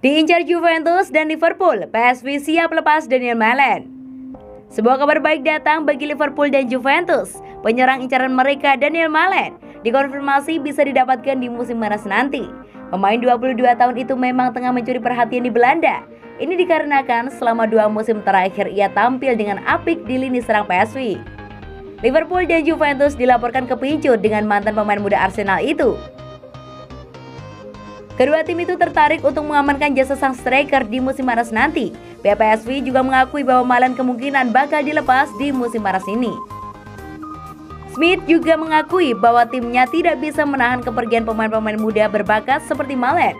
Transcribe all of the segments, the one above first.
Diincar Juventus dan Liverpool, PSV siap lepas Daniel Malen. Sebuah kabar baik datang bagi Liverpool dan Juventus. Penyerang incaran mereka Daniel Malen dikonfirmasi bisa didapatkan di musim panas nanti. Pemain 22 tahun itu memang tengah mencuri perhatian di Belanda. Ini dikarenakan selama 2 musim terakhir ia tampil dengan apik di lini serang PSV. Liverpool dan Juventus dilaporkan kepincut dengan mantan pemain muda Arsenal itu. Kedua tim itu tertarik untuk mengamankan jasa sang striker di musim panas nanti. Pihak PSV juga mengakui bahwa Malen kemungkinan bakal dilepas di musim panas ini. Smith juga mengakui bahwa timnya tidak bisa menahan kepergian pemain-pemain muda berbakat seperti Malen.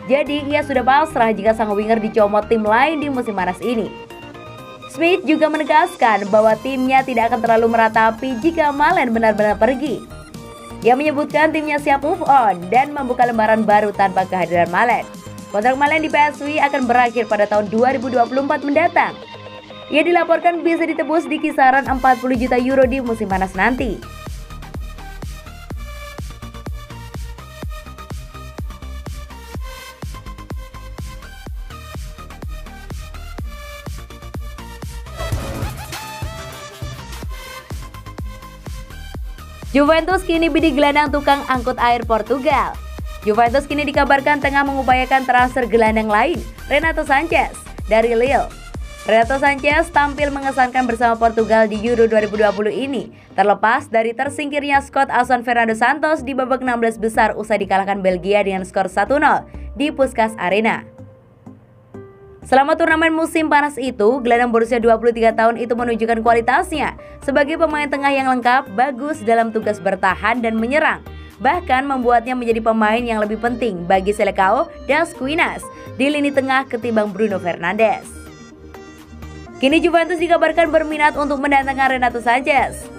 Jadi ia sudah pasrah jika sang winger dicomot tim lain di musim panas ini. Smith juga menegaskan bahwa timnya tidak akan terlalu meratapi jika Malen benar-benar pergi. Ia menyebutkan timnya siap move on dan membuka lembaran baru tanpa kehadiran Malen. Kontrak Malen di PSV akan berakhir pada tahun 2024 mendatang. Ia dilaporkan bisa ditebus di kisaran 40 juta euro di musim panas nanti. Juventus kini bidik gelandang tukang angkut air Portugal. Juventus kini dikabarkan tengah mengupayakan transfer gelandang lain, Renato Sanches, dari Lille. Renato Sanches tampil mengesankan bersama Portugal di Euro 2020 ini, terlepas dari tersingkirnya skuad asuhan Fernando Santos di babak 16 besar usai dikalahkan Belgia dengan skor 1-0 di Puskás Arena. Selama turnamen musim panas itu, gelandang berusia 23 tahun itu menunjukkan kualitasnya sebagai pemain tengah yang lengkap, bagus dalam tugas bertahan dan menyerang. Bahkan membuatnya menjadi pemain yang lebih penting bagi Selecao das Quinas di lini tengah ketimbang Bruno Fernandes. Kini Juventus dikabarkan berminat untuk mendatangkan Renato Sanches.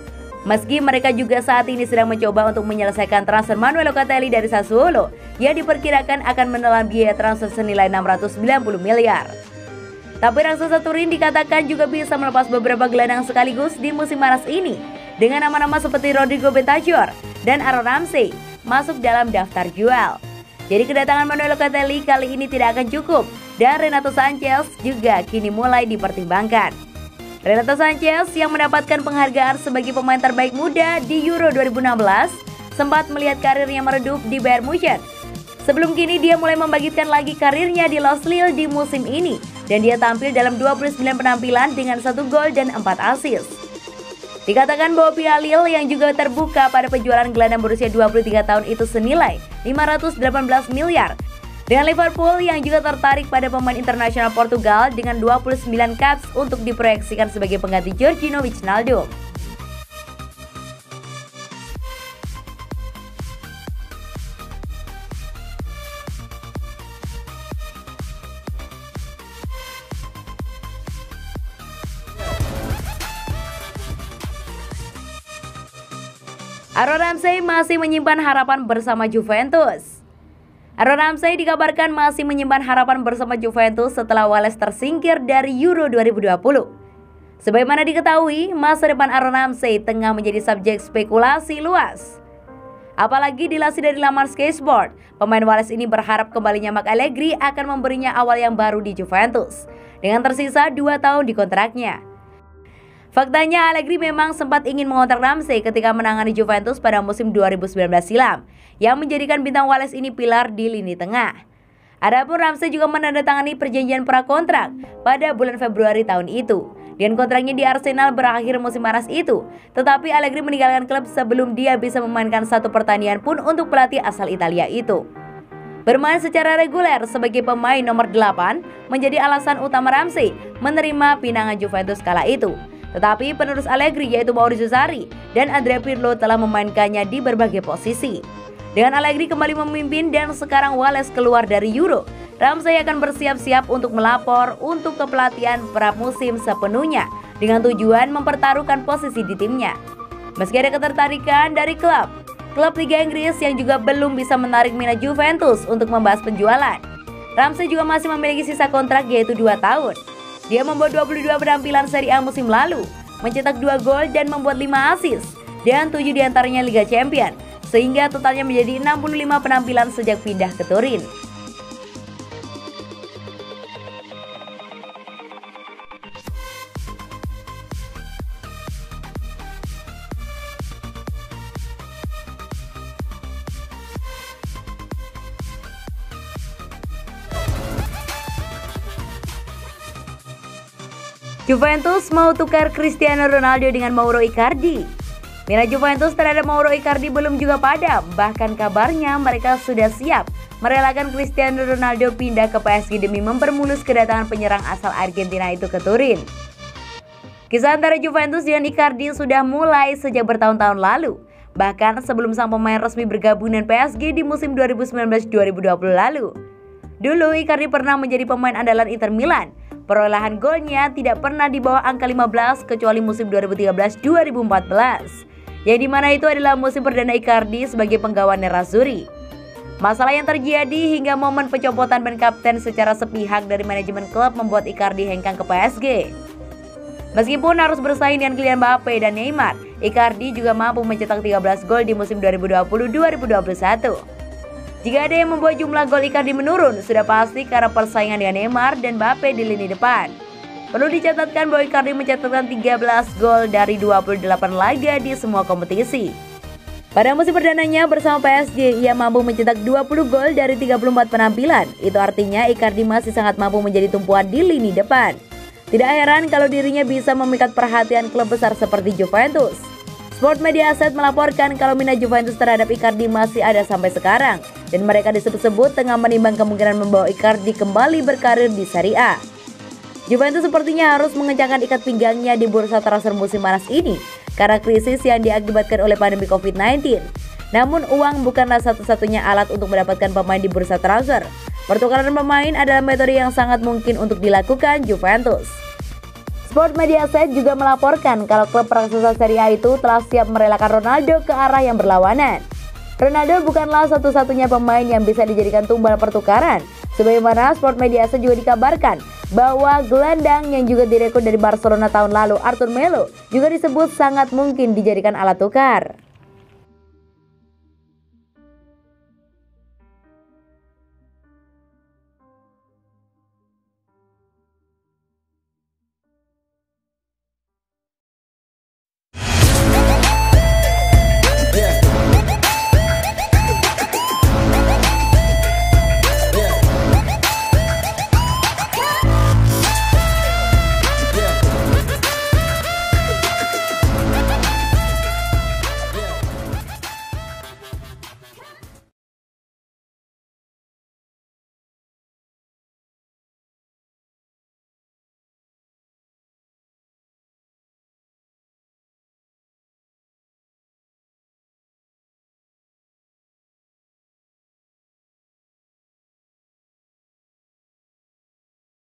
Meski mereka juga saat ini sedang mencoba untuk menyelesaikan transfer Manuel Locatelli dari Sassuolo yang diperkirakan akan menelan biaya transfer senilai 690 miliar. Tapi raksasa Turin dikatakan juga bisa melepas beberapa gelandang sekaligus di musim panas ini dengan nama-nama seperti Rodrigo Bentancur dan Aaron Ramsey masuk dalam daftar jual. Jadi kedatangan Manuel Locatelli kali ini tidak akan cukup dan Renato Sanches juga kini mulai dipertimbangkan. Renato Sanches yang mendapatkan penghargaan sebagai pemain terbaik muda di Euro 2016 sempat melihat karirnya meredup di Bayern Munchen. Sebelum kini dia mulai membangkitkan lagi karirnya di Los Lille di musim ini dan dia tampil dalam 29 penampilan dengan 1 gol dan 4 assist. Dikatakan bahwa pihak Lille yang juga terbuka pada penjualan gelandang berusia 23 tahun itu senilai 518 miliar. Dengan Liverpool yang juga tertarik pada pemain internasional Portugal dengan 29 caps untuk diproyeksikan sebagai pengganti Georginio Wijnaldum. Aaron Ramsey masih menyimpan harapan bersama Juventus. Aaron Ramsey dikabarkan masih menyimpan harapan bersama Juventus setelah Wales tersingkir dari Euro 2020. Sebagaimana diketahui, masa depan Aaron Ramsey tengah menjadi subjek spekulasi luas. Apalagi dilansir dari laman Sky Sport, pemain Wales ini berharap kembalinya Marc Allegri akan memberinya awal yang baru di Juventus, dengan tersisa 2 tahun di kontraknya. Faktanya Allegri memang sempat ingin mengontrak Ramsey ketika menangani Juventus pada musim 2019 silam, yang menjadikan bintang Wales ini pilar di lini tengah. Adapun Ramsey juga menandatangani perjanjian prakontrak pada bulan Februari tahun itu, dan kontraknya di Arsenal berakhir musim panas itu. Tetapi Allegri meninggalkan klub sebelum dia bisa memainkan 1 pertandingan pun untuk pelatih asal Italia itu. Bermain secara reguler sebagai pemain nomor 8 menjadi alasan utama Ramsey menerima pinangan Juventus kala itu. Tetapi penerus Allegri yaitu Maurizio Sarri dan Andrea Pirlo telah memainkannya di berbagai posisi. Dengan Allegri kembali memimpin dan sekarang Wales keluar dari Euro, Ramsey akan bersiap-siap untuk melapor untuk kepelatihan pramusim sepenuhnya dengan tujuan mempertaruhkan posisi di timnya. Meski ada ketertarikan dari klub Liga Inggris yang juga belum bisa menarik minat Juventus untuk membahas penjualan, Ramsey juga masih memiliki sisa kontrak yaitu 2 tahun. Dia membuat 22 penampilan Serie A musim lalu, mencetak 2 gol dan membuat 5 assist, dan 7 diantaranya Liga Champions, sehingga totalnya menjadi 65 penampilan sejak pindah ke Turin. Juventus mau tukar Cristiano Ronaldo dengan Mauro Icardi. Minat Juventus terhadap Mauro Icardi belum juga padam, bahkan kabarnya mereka sudah siap merelakan Cristiano Ronaldo pindah ke PSG demi mempermulus kedatangan penyerang asal Argentina itu ke Turin. Kisah antara Juventus dengan Icardi sudah mulai sejak bertahun-tahun lalu, bahkan sebelum sang pemain resmi bergabung dengan PSG di musim 2019-2020 lalu. Dulu Icardi pernah menjadi pemain andalan Inter Milan. Perolehan golnya tidak pernah di bawah angka 15 kecuali musim 2013-2014, yang dimana itu adalah musim perdana Icardi sebagai penggawa Nerazzurri. Masalah yang terjadi hingga momen pencopotan ban kapten secara sepihak dari manajemen klub membuat Icardi hengkang ke PSG. Meskipun harus bersaing dengan Kylian Mbappe dan Neymar, Icardi juga mampu mencetak 13 gol di musim 2020-2021. Jika ada yang membuat jumlah gol Icardi menurun, sudah pasti karena persaingan dengan Neymar dan Mbappe di lini depan. Perlu dicatatkan bahwa Icardi mencatatkan 13 gol dari 28 laga di semua kompetisi. Pada musim perdananya bersama PSG, ia mampu mencetak 20 gol dari 34 penampilan. Itu artinya Icardi masih sangat mampu menjadi tumpuan di lini depan. Tidak heran kalau dirinya bisa memikat perhatian klub besar seperti Juventus. Sport Media Asset melaporkan kalau minat Juventus terhadap Icardi masih ada sampai sekarang, dan mereka disebut-sebut tengah menimbang kemungkinan membawa Icardi kembali berkarir di Serie A. Juventus sepertinya harus mengencangkan ikat pinggangnya di bursa transfer musim panas ini karena krisis yang diakibatkan oleh pandemi COVID-19. Namun uang bukanlah satu-satunya alat untuk mendapatkan pemain di bursa transfer. Pertukaran pemain adalah metode yang sangat mungkin untuk dilakukan Juventus. Sport Media Asset juga melaporkan kalau klub raksasa Serie A itu telah siap merelakan Ronaldo ke arah yang berlawanan. Ronaldo bukanlah satu-satunya pemain yang bisa dijadikan tumbal pertukaran. Sebagaimana Sport Media Asset juga dikabarkan bahwa gelandang yang juga direkrut dari Barcelona tahun lalu, Arthur Melo, juga disebut sangat mungkin dijadikan alat tukar.